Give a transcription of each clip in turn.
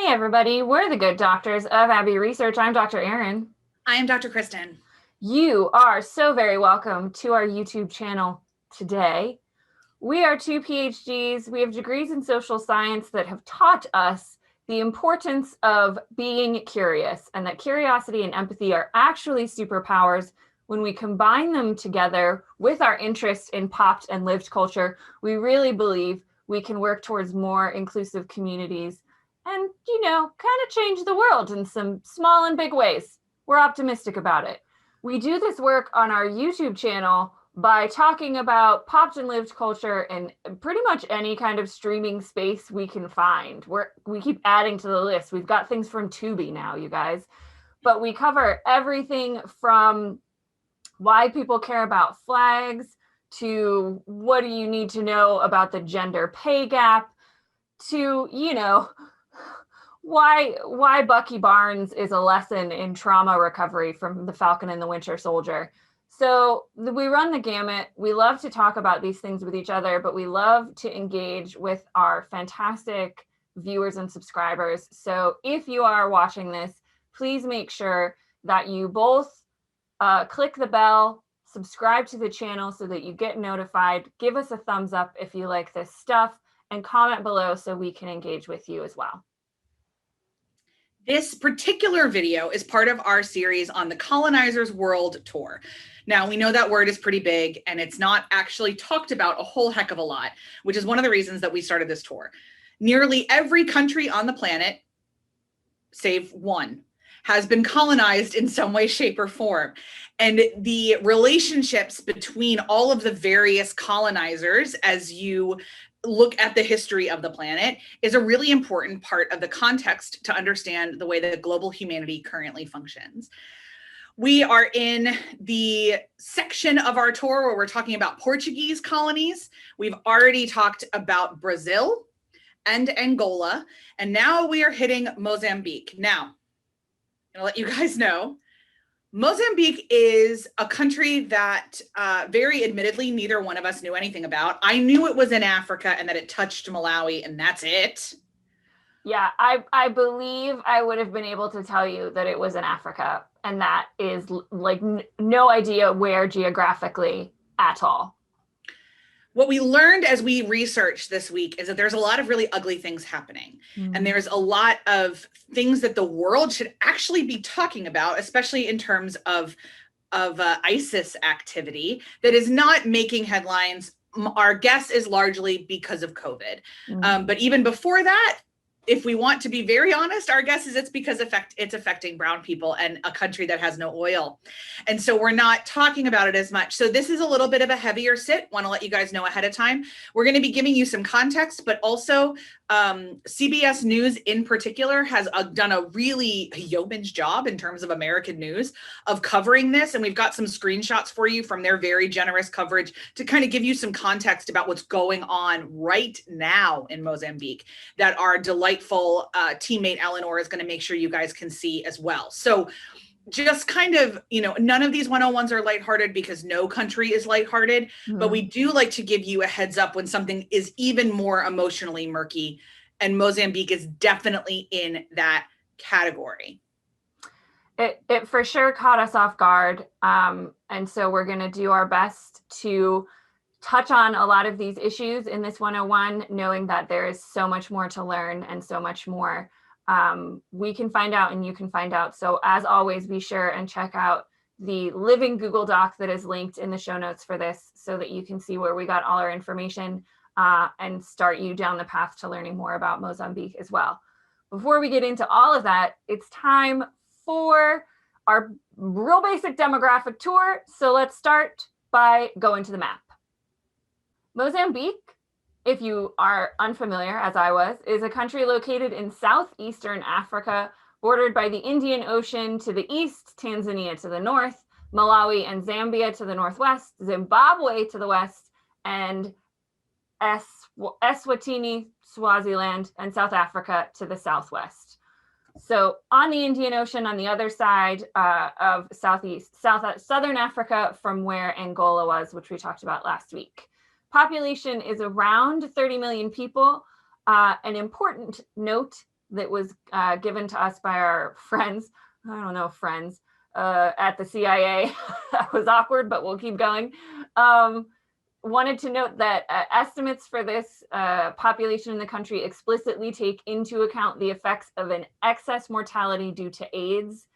Hey everybody, we're the Good Doctors of Abbey Research. I'm Dr. Erin. I am Dr. Kristen. You are so very welcome to our YouTube channel today. We are two PhDs. We have degrees in social science that have taught us the importance of being curious, and that curiosity and empathy are actually superpowers. When we combine them together with our interest in popped and lived culture, we really believe we can work towards more inclusive communities and, kind of change the world in some small and big ways. We're optimistic about it. We do this work on our YouTube channel by talking about popped and lived culture in pretty much any kind of streaming space we can find. We keep adding to the list. We've got things from Tubi now, you guys. But we cover everything from why people care about flags to what do you need to know about the gender pay gap to, why Bucky Barnes is a lesson in trauma recovery from The Falcon and the Winter Soldier. So we run the gamut. We love to talk about these things with each other, but we love to engage with our fantastic viewers and subscribers. So if you are watching this, please make sure that you both click the bell, subscribe to the channel so that you get notified. Give us a thumbs up if you like this stuff, and comment below so we can engage with you as well. This particular video is part of our series on the Colonizers World Tour. Now, we know that word is pretty big and it's not actually talked about a whole heck of a lot, which is one of the reasons that we started this tour. Nearly every country on the planet, save one, has been colonized in some way, shape, or form. And the relationships between all of the various colonizers, as you look at the history of the planet, is a really important part of the context to understand the way that global humanity currently functions. We are in the section of our tour where we're talking about Portuguese colonies. We've already talked about Brazil and Angola, and now we are hitting Mozambique. Now, I'm gonna let you guys know, Mozambique is a country that very admittedly, neither one of us knew anything about. I knew it was in Africa and that it touched Malawi, and that's it. Yeah, I believe I would have been able to tell you that it was in Africa, and that is like no idea where geographically at all. What we learned as we researched this week is that there's a lot of really ugly things happening. And there's a lot of things that the world should actually be talking about, especially in terms of ISIS activity that is not making headlines. Our guess is largely because of COVID. But even before that, if we want to be very honest, our guess is it's because it's affecting brown people and a country that has no oil. And so we're not talking about it as much. So this is a little bit of a heavier sit. Want to let you guys know ahead of time. We're going to be giving you some context, but also CBS News in particular has done a really yeoman's job in terms of American news of covering this. And we've got some screenshots for you from their very generous coverage to kind of give you some context about what's going on right now in Mozambique that our delightful teammate Eleanor is going to make sure you guys can see as well. So just kind of, none of these 101s are lighthearted because no country is lighthearted, but we do like to give you a heads up when something is even more emotionally murky, and Mozambique is definitely in that category. It for sure caught us off guard, and so we're going to do our best to touch on a lot of these issues in this 101, knowing that there is so much more to learn and so much more we can find out and you can find out. So as always, be sure and check out the living Google Doc that is linked in the show notes for this so that you can see where we got all our information and start you down the path to learning more about Mozambique as well. Before we get into all of that, it's time for our real basic demographic tour. So let's start by going to the map. Mozambique, if you are unfamiliar, as I was, is a country located in southeastern Africa, bordered by the Indian Ocean to the east, Tanzania to the north, Malawi and Zambia to the northwest, Zimbabwe to the west, and Eswatini, Swaziland, and South Africa to the southwest. So on the Indian Ocean, on the other side of southern Africa from where Angola was, which we talked about last week. Population is around 30 million people. An important note that was given to us by our friends. I don't know, friends at the CIA. That was awkward, but we'll keep going. Wanted to note that estimates for this population in the country explicitly take into account the effects of an excess mortality due to AIDS.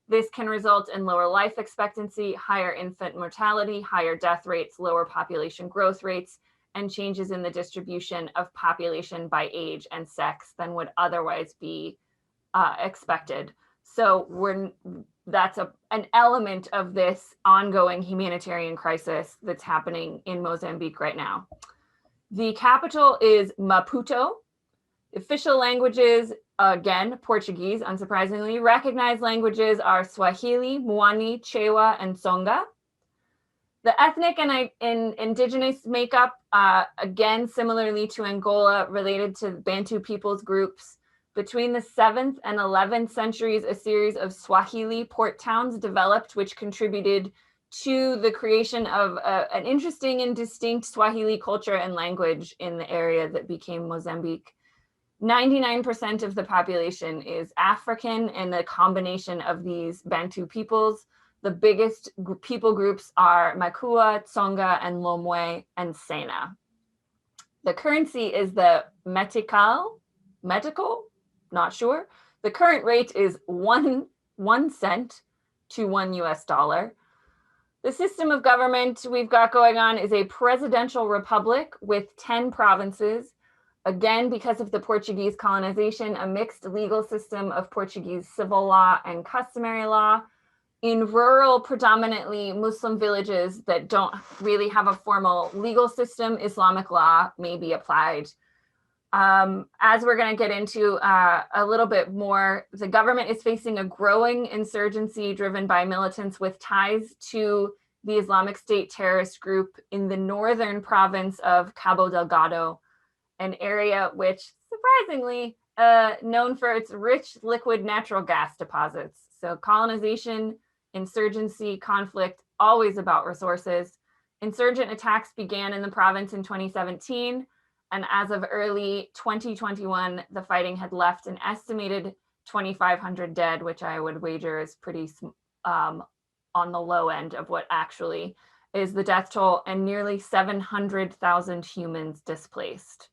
This can result in lower life expectancy, higher infant mortality, higher death rates, lower population growth rates, and changes in the distribution of population by age and sex than would otherwise be expected. So that's an element of this ongoing humanitarian crisis that's happening in Mozambique right now. The capital is Maputo. Official languages, again, Portuguese, unsurprisingly. Recognized languages are Swahili, Mwani, Chewa, and Songa. The ethnic and indigenous makeup, again, similarly to Angola, related to Bantu peoples groups. Between the 7th and 11th centuries, a series of Swahili port towns developed, which contributed to the creation of an interesting and distinct Swahili culture and language in the area that became Mozambique. 99% of the population is African, and the combination of these Bantu peoples. The biggest people groups are Makua, Tsonga, and Lomwe, and Sena. The currency is the metical, not sure. The current rate is 1 cent to $1. The system of government we've got going on is a presidential republic with 10 provinces. Again, because of the Portuguese colonization, a mixed legal system of Portuguese civil law and customary law. In rural, predominantly Muslim villages that don't really have a formal legal system, Islamic law may be applied. As we're going to get into a little bit more, the government is facing a growing insurgency driven by militants with ties to the Islamic State terrorist group in the northern province of Cabo Delgado, an area which, surprisingly, known for its rich liquid natural gas deposits. So colonization, insurgency, conflict, always about resources. Insurgent attacks began in the province in 2017, and as of early 2021, the fighting had left an estimated 2,500 dead, which I would wager is pretty on the low end of what actually is the death toll, and nearly 700,000 humans displaced.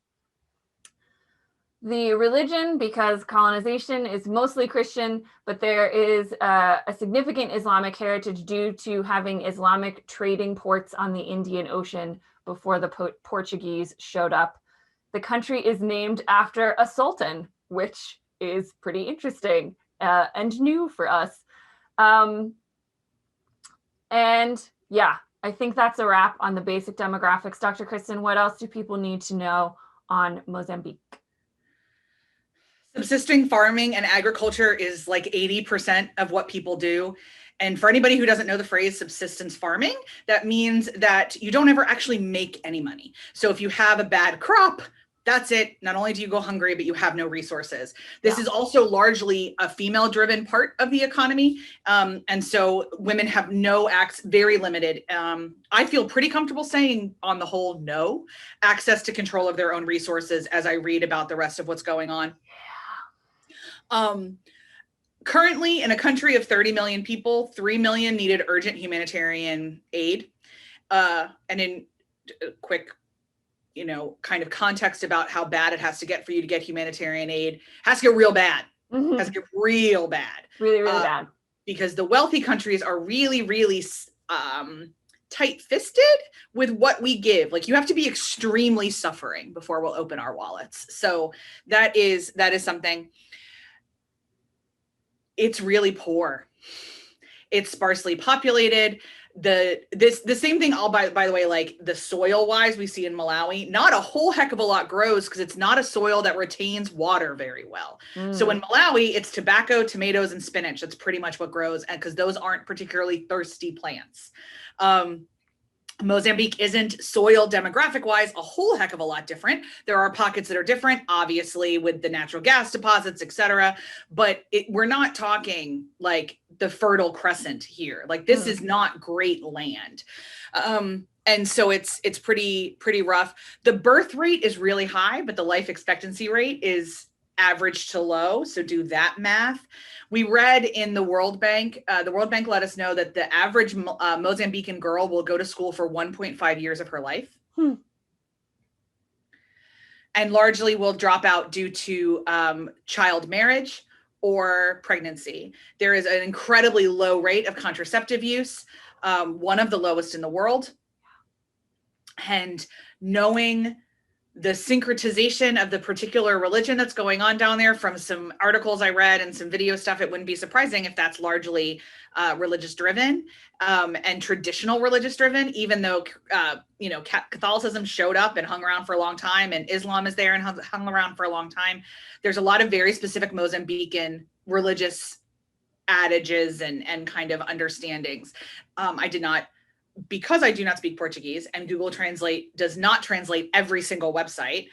The religion, because colonization is mostly Christian, but there is a significant Islamic heritage due to having Islamic trading ports on the Indian Ocean before the Portuguese showed up. The country is named after a sultan, which is pretty interesting and new for us. And yeah, I think that's a wrap on the basic demographics. Dr. Kristen, what else do people need to know on Mozambique? Subsisting farming and agriculture is like 80% of what people do. And for anybody who doesn't know the phrase subsistence farming, that means that you don't ever actually make any money. So if you have a bad crop, that's it. Not only do you go hungry, but you have no resources. This is also largely a female-driven part of the economy. And so women have no very limited. I feel pretty comfortable saying, on the whole, no access to control of their own resources as I read about the rest of what's going on. Currently, in a country of 30 million people, 3 million needed urgent humanitarian aid. And in quick, kind of context about how bad it has to get for you to get humanitarian aid, has to get real bad. Mm-hmm. Has to get real bad. Really, really bad. Because the wealthy countries are really, really tight-fisted with what we give. Like, you have to be extremely suffering before we'll open our wallets. So that is something. It's really poor. It's sparsely populated. The same thing, by the way, like the soil wise, we see in Malawi, not a whole heck of a lot grows because it's not a soil that retains water very well. So in Malawi, it's tobacco, tomatoes, and spinach. That's pretty much what grows, and because those aren't particularly thirsty plants. Mozambique isn't soil demographic wise a whole heck of a lot different. There are pockets that are different, obviously, with the natural gas deposits, etc. But we're not talking like the Fertile Crescent here. Like, this is not great land. And so it's pretty rough. The birth rate is really high, but the life expectancy rate is average to low. So do that math. We read in the World Bank let us know that the average Mozambican girl will go to school for 1.5 years of her life. And largely will drop out due to child marriage or pregnancy. There is an incredibly low rate of contraceptive use, one of the lowest in the world. And knowing the syncretization of the particular religion that's going on down there from some articles I read and some video stuff, it wouldn't be surprising if that's largely religious driven and traditional religious driven, even though, Catholicism showed up and hung around for a long time, and Islam is there and hung around for a long time. There's a lot of very specific Mozambican religious adages and kind of understandings. Because I do not speak Portuguese and Google Translate does not translate every single website,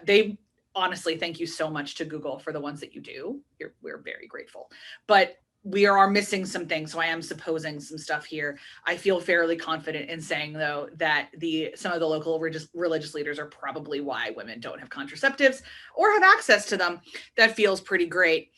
they honestly, thank you so much to Google for the ones that you do. We're very grateful. But we are missing some things, so I am supposing some stuff here. I feel fairly confident in saying, though, that some of the local religious leaders are probably why women don't have contraceptives or have access to them. That feels pretty great.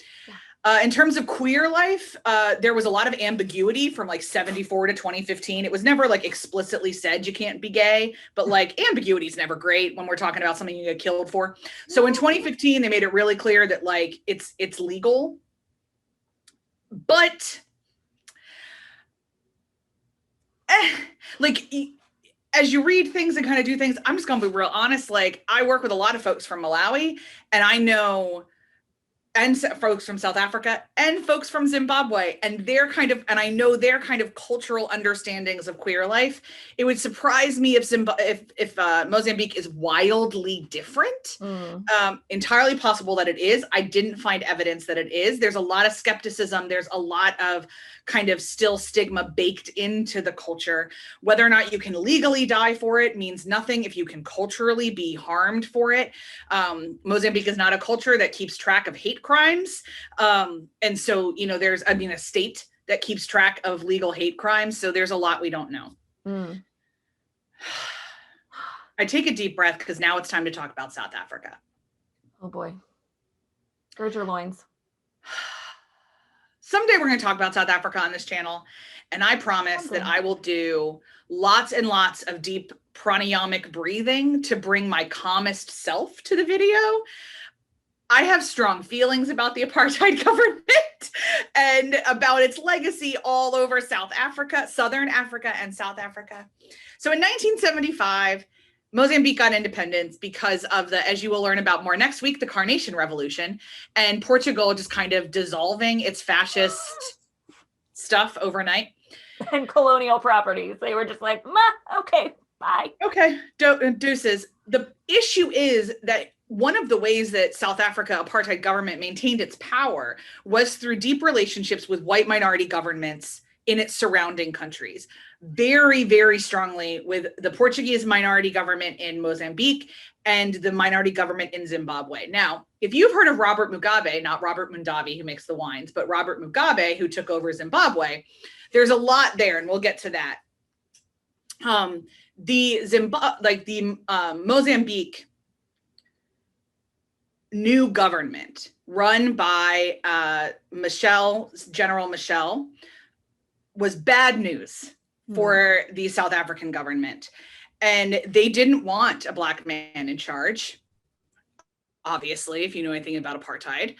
In terms of queer life, there was a lot of ambiguity from like 74 to 2015. It was never like explicitly said you can't be gay, but like ambiguity is never great when we're talking about something you get killed for. So in 2015, they made it really clear that like it's legal. But like as you read things and kind of do things, I'm just gonna be real honest. Like I work with a lot of folks from Malawi, and I know and folks from South Africa and folks from Zimbabwe, and I know their kind of cultural understandings of queer life. It would surprise me if Mozambique is wildly different. Entirely possible that it is. I didn't find evidence that it is. There's a lot of skepticism. There's a lot of kind of still stigma baked into the culture. Whether or not you can legally die for it means nothing if you can culturally be harmed for it. Mozambique is not a culture that keeps track of hate crimes. And so, there's, a state that keeps track of legal hate crimes. So there's a lot we don't know. I take a deep breath because now it's time to talk about South Africa. Oh boy. Gird your loins. Someday we're going to talk about South Africa on this channel. And I promise that I will do lots and lots of deep pranayamic breathing to bring my calmest self to the video. I have strong feelings about the apartheid government and about its legacy all over South Africa, Southern Africa, and South Africa. So in 1975, Mozambique got independence because of as you will learn about more next week, the Carnation Revolution, and Portugal just kind of dissolving its fascist stuff overnight. And colonial properties. They were just like, okay, bye. Okay, deuces. The issue is that one of the ways that South Africa apartheid government maintained its power was through deep relationships with white minority governments in its surrounding countries. Very, very strongly with the Portuguese minority government in Mozambique and the minority government in Zimbabwe. Now, if you've heard of Robert Mugabe, not Robert Mundavi, who makes the wines, but Robert Mugabe, who took over Zimbabwe, there's a lot there, and we'll get to that. Mozambique new government run by General Michel, was bad news for the South African government. And they didn't want a Black man in charge. Obviously, if you know anything about apartheid,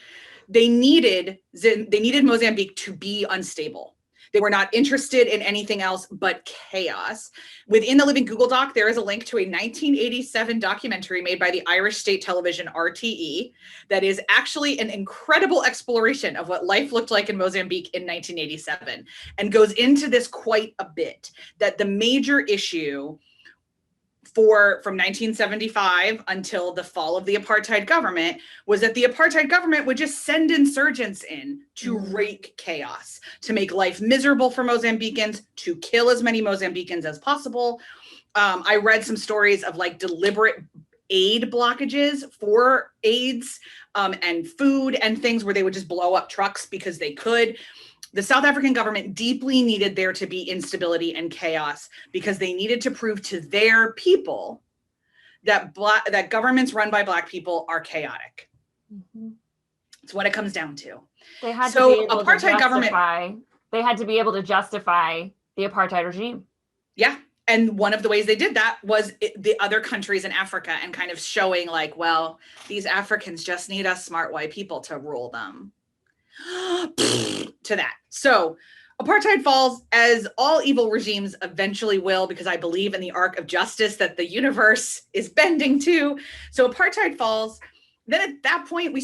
they needed Mozambique to be unstable. They were not interested in anything else but chaos. Within the Living Google Doc, there is a link to a 1987 documentary made by the Irish state television RTE that is actually an incredible exploration of what life looked like in Mozambique in 1987 and goes into this quite a bit, that the major issue from 1975 until the fall of the apartheid government was that the apartheid government would just send insurgents in to wreak chaos, to make life miserable for Mozambicans, to kill as many Mozambicans as possible. I read some stories of like deliberate aid blockages for aids and food and things where they would just blow up trucks because they could. The South African government deeply needed there to be instability and chaos because they needed to prove to their people that governments run by Black people are chaotic. Mm-hmm. It's what it comes down to. They had So to be able apartheid to government. They had to be able to justify the apartheid regime. Yeah. And one of the ways they did that was the other countries in Africa and kind of showing like, well, these Africans just need us smart white people to rule them. To that. So apartheid falls, as all evil regimes eventually will, because I believe in the arc of justice that the universe is bending to. So apartheid falls. Then at that point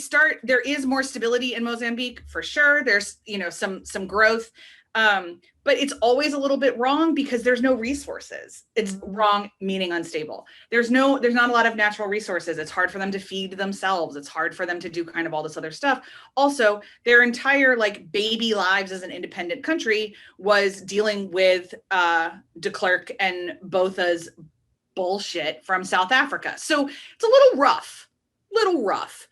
there is more stability in Mozambique for sure. There's, some growth. But it's always a little bit wrong because there's no resources. It's wrong, meaning unstable. There's not a lot of natural resources. It's hard for them to feed themselves. It's hard for them to do kind of all this other stuff. Also, their entire like baby lives as an independent country was dealing with de Klerk and Botha's bullshit from South Africa. So it's a little rough.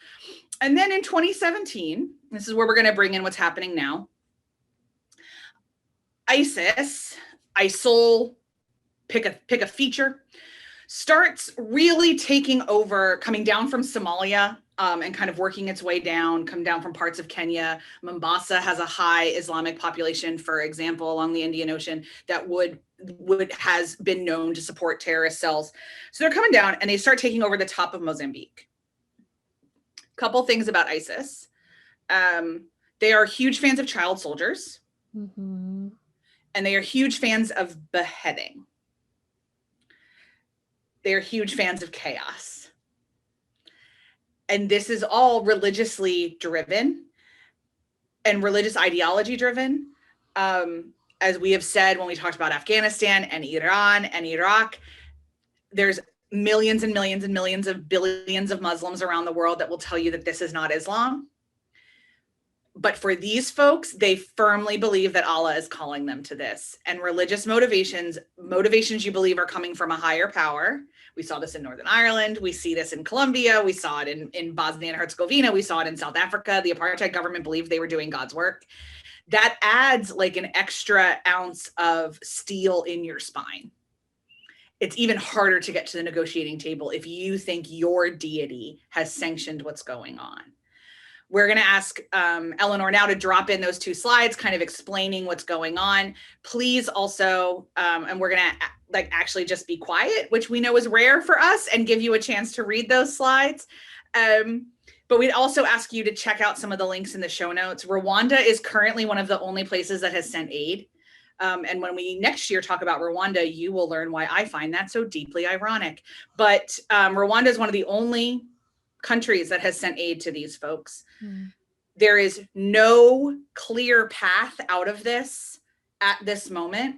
And then in 2017, this is where we're going to bring in what's happening now. ISIL, pick a feature, starts really taking over, coming down from Somalia and kind of working its way down, come down from parts of Kenya. Mombasa has a high Islamic population, for example, along the Indian Ocean that has been known to support terrorist cells. So they're coming down and they start taking over the top of Mozambique. Couple things about ISIS. They are huge fans of child soldiers. Mm-hmm. And they are huge fans of beheading. They are huge fans of chaos. And this is all religiously driven and religious ideology driven. As we have said when we talked about Afghanistan and Iran and Iraq, there's millions and millions and millions of billions of Muslims around the world that will tell you that this is not Islam. But for these folks, they firmly believe that Allah is calling them to this. And religious motivations you believe are coming from a higher power. We saw this in Northern Ireland. We see this in Colombia. We saw it in Bosnia and Herzegovina. We saw it in South Africa. The apartheid government believed they were doing God's work. That adds like an extra ounce of steel in your spine. It's even harder to get to the negotiating table if you think your deity has sanctioned what's going on. We're going to ask Eleanor now to drop in those 2 slides, kind of explaining what's going on. Please also, and we're going to actually just be quiet, which we know is rare for us, and give you a chance to read those slides. But we'd also ask you to check out some of the links in the show notes. Rwanda is currently one of the only places that has sent aid. And when we next year talk about Rwanda, you will learn why I find that so deeply ironic. But Rwanda is one of the only countries that has sent aid to these folks. There is no clear path out of this at this moment.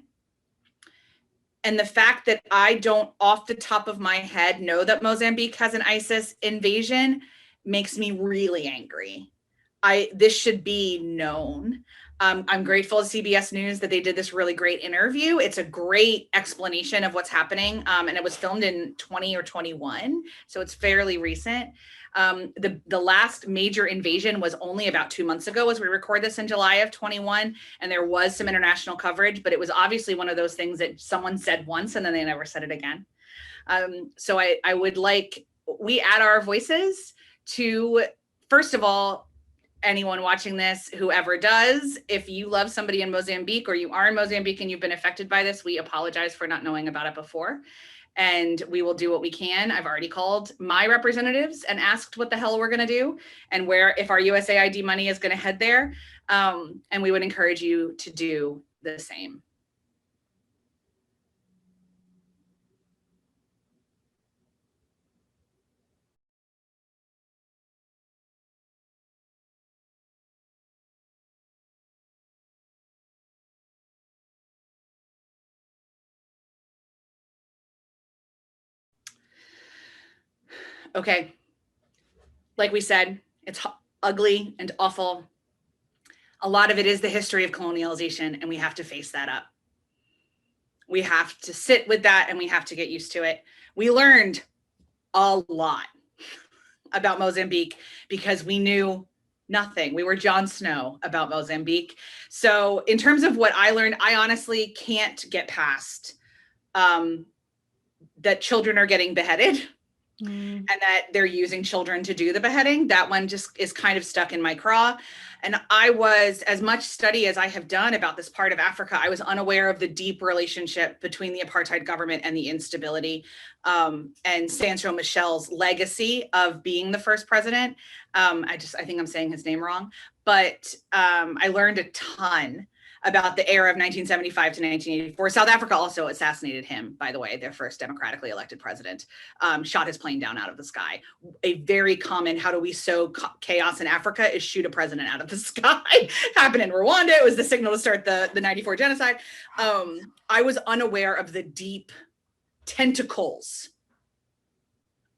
And the fact that I don't off the top of my head know that Mozambique has an ISIS invasion makes me really angry. This should be known. I'm grateful to CBS News that they did this really great interview. It's a great explanation of what's happening. And it was filmed in 20 or 21. So it's fairly recent. The last major invasion was only about 2 months ago as we record this in July of 21. And there was some international coverage, but it was obviously one of those things that someone said once and then they never said it again. So I would like, we add our voices to, first of all, anyone watching this, whoever does, if you love somebody in Mozambique or you are in Mozambique and you've been affected by this, we apologize for not knowing about it before. And we will do what we can. I've already called my representatives and asked what the hell we're going to do and where, if our USAID money is going to head there. And we would encourage you to do the same. Okay. Like we said, it's ugly and awful. A lot of it is the history of colonialization, and we have to face that up. We have to sit with that and we have to get used to it. We learned a lot about Mozambique because we knew nothing. We were Jon Snow about Mozambique. So in terms of what I learned, I honestly can't get past that children are getting beheaded. and that they're using children to do the beheading. That one just is kind of stuck in my craw. And I was, as much study as I have done about this part of Africa, I was unaware of the deep relationship between the apartheid government and the instability, and Sancho Michel's legacy of being the first president. I think I'm saying his name wrong, but I learned a ton about the era of 1975 to 1984. South Africa also assassinated him, by the way, their first democratically elected president, shot his plane down out of the sky. A very common, how do we sow chaos in Africa, is shoot a president out of the sky. Happened in Rwanda. It was the signal to start the 94 genocide. I was unaware of the deep tentacles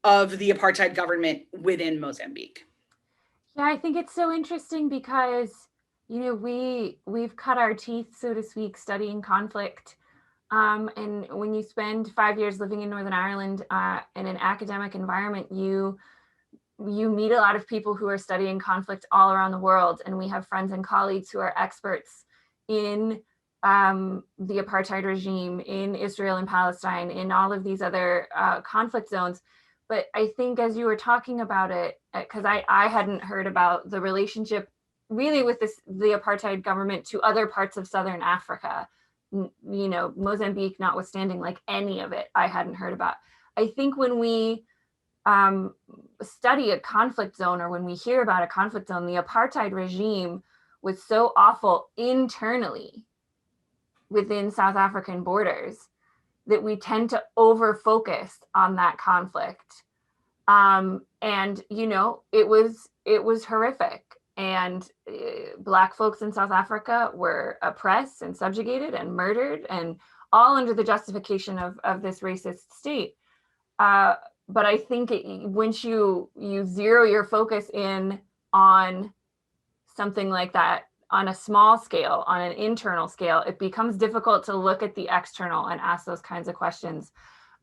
of the apartheid government within Mozambique. Yeah, I think it's so interesting because, you know, we've cut our teeth, so to speak, studying conflict. And when you spend 5 years living in Northern Ireland in an academic environment, you meet a lot of people who are studying conflict all around the world. And we have friends and colleagues who are experts in the apartheid regime, in Israel and Palestine, in all of these other conflict zones. But I think as you were talking about it, because I hadn't heard about the relationship really with the apartheid government to other parts of Southern Africa, you know, Mozambique notwithstanding, like any of it, I hadn't heard about. I think when we study a conflict zone, or when we hear about a conflict zone, the apartheid regime was so awful internally within South African borders that we tend to over focus on that conflict. And, you know, it was horrific. And Black folks in South Africa were oppressed and subjugated and murdered, and all under the justification of this racist state. But I think once you zero your focus in on something like that on a small scale, on an internal scale, it becomes difficult to look at the external and ask those kinds of questions.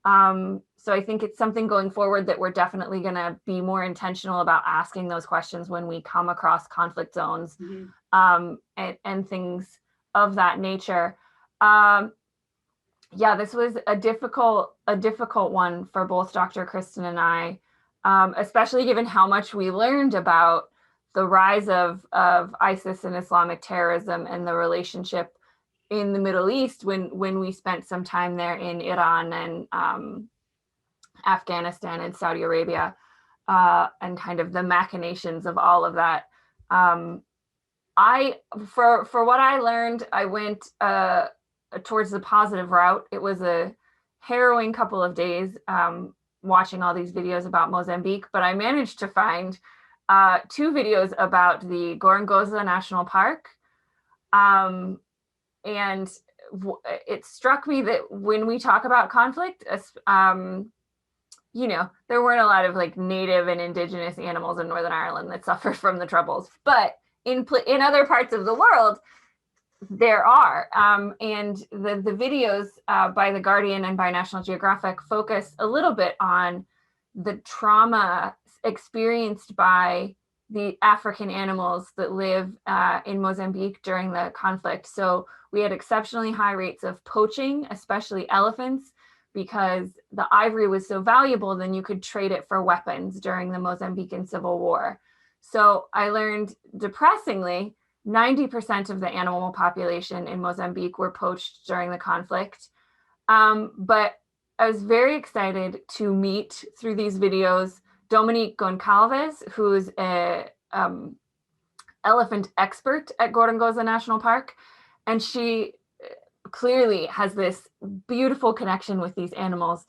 So I think it's something going forward that we're definitely going to be more intentional about asking those questions when we come across conflict zones, and things of that nature. Yeah, this was a difficult one for both Dr. Kristen and I, especially given how much we learned about the rise of ISIS and Islamic terrorism and the relationship in the Middle East when we spent some time there in Iran and Afghanistan and Saudi Arabia, and kind of the machinations of all of that. For what I learned, I went towards the positive route. It was a harrowing couple of days watching all these videos about Mozambique, but I managed to find 2 videos about the Gorongosa National Park. And it struck me that when we talk about conflict, you know, there weren't a lot of like native and indigenous animals in Northern Ireland that suffered from the Troubles, but in other parts of the world, there are. And the videos by The Guardian and by National Geographic focus a little bit on the trauma experienced by the African animals that live in Mozambique during the conflict. So we had exceptionally high rates of poaching, especially elephants, because the ivory was so valuable, then you could trade it for weapons during the Mozambican Civil War. So I learned, depressingly, 90% of the animal population in Mozambique were poached during the conflict. But I was very excited to meet, through these videos, Dominique Goncalves, who's a elephant expert at Gorongosa National Park. And she clearly has this beautiful connection with these animals.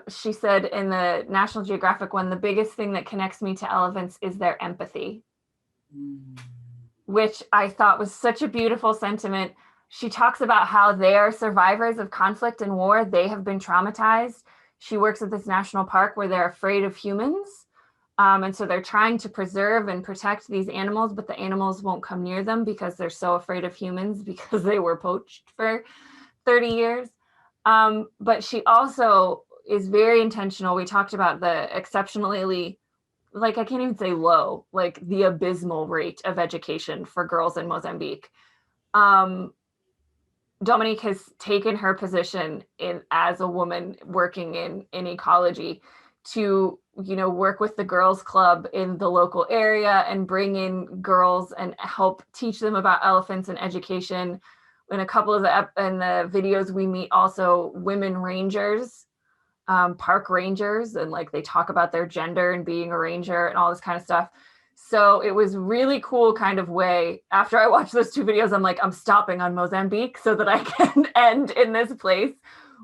She said in the National Geographic one, the biggest thing that connects me to elephants is their empathy, which I thought was such a beautiful sentiment. She talks about how they are survivors of conflict and war. They have been traumatized. She works at this national park where they're afraid of humans. And so they're trying to preserve and protect these animals, but the animals won't come near them because they're so afraid of humans because they were poached for 30 years. But she also is very intentional. We talked about the exceptionally, like, I can't even say low, like the abysmal rate of education for girls in Mozambique. Dominique has taken her position as a woman working in ecology to, you know, work with the girls club in the local area and bring in girls and help teach them about elephants and education. In a couple of the videos, we meet also women rangers, park rangers, and like they talk about their gender and being a ranger and all this kind of stuff. So it was really cool kind of way. After I watched those 2 videos, I'm like, I'm stopping on Mozambique so that I can end in this place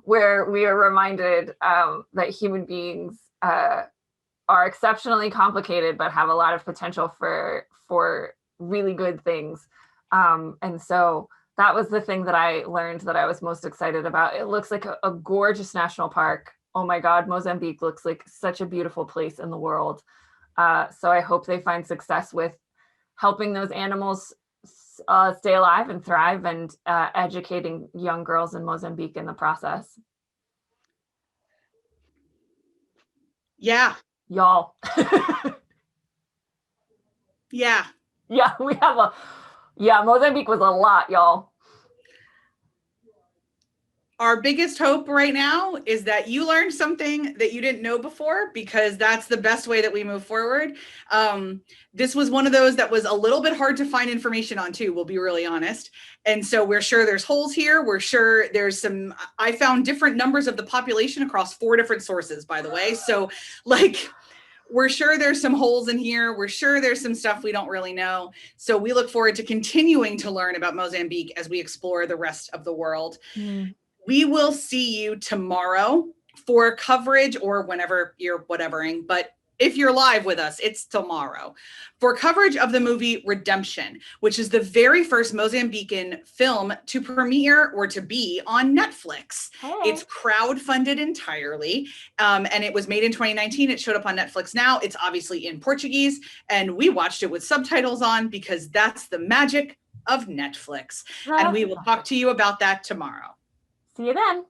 where we are reminded that human beings are exceptionally complicated, but have a lot of potential for really good things. And so that was the thing that I learned that I was most excited about. It looks like a gorgeous national park. Oh my God, Mozambique looks like such a beautiful place in the world. So I hope they find success with helping those animals stay alive and thrive, and educating young girls in Mozambique in the process. Yeah. Y'all. Yeah. Yeah, we have Mozambique was a lot, y'all. Our biggest hope right now is that you learned something that you didn't know before, because that's the best way that we move forward. This was one of those that was a little bit hard to find information on too, we'll be really honest. And so we're sure there's holes here. We're sure there's some, I found different numbers of the population across 4 different sources, by the way. So like, we're sure there's some holes in here. We're sure there's some stuff we don't really know. So we look forward to continuing to learn about Mozambique as we explore the rest of the world. We will see you tomorrow for coverage, or whenever you're whatevering, but if you're live with us, it's tomorrow, for coverage of the movie Redemption, which is the very first Mozambican film to premiere or to be on Netflix. Hey. It's crowdfunded entirely, and it was made in 2019. It showed up on Netflix now. It's obviously in Portuguese, and we watched it with subtitles on because that's the magic of Netflix. And we will talk to you about that tomorrow. See you then.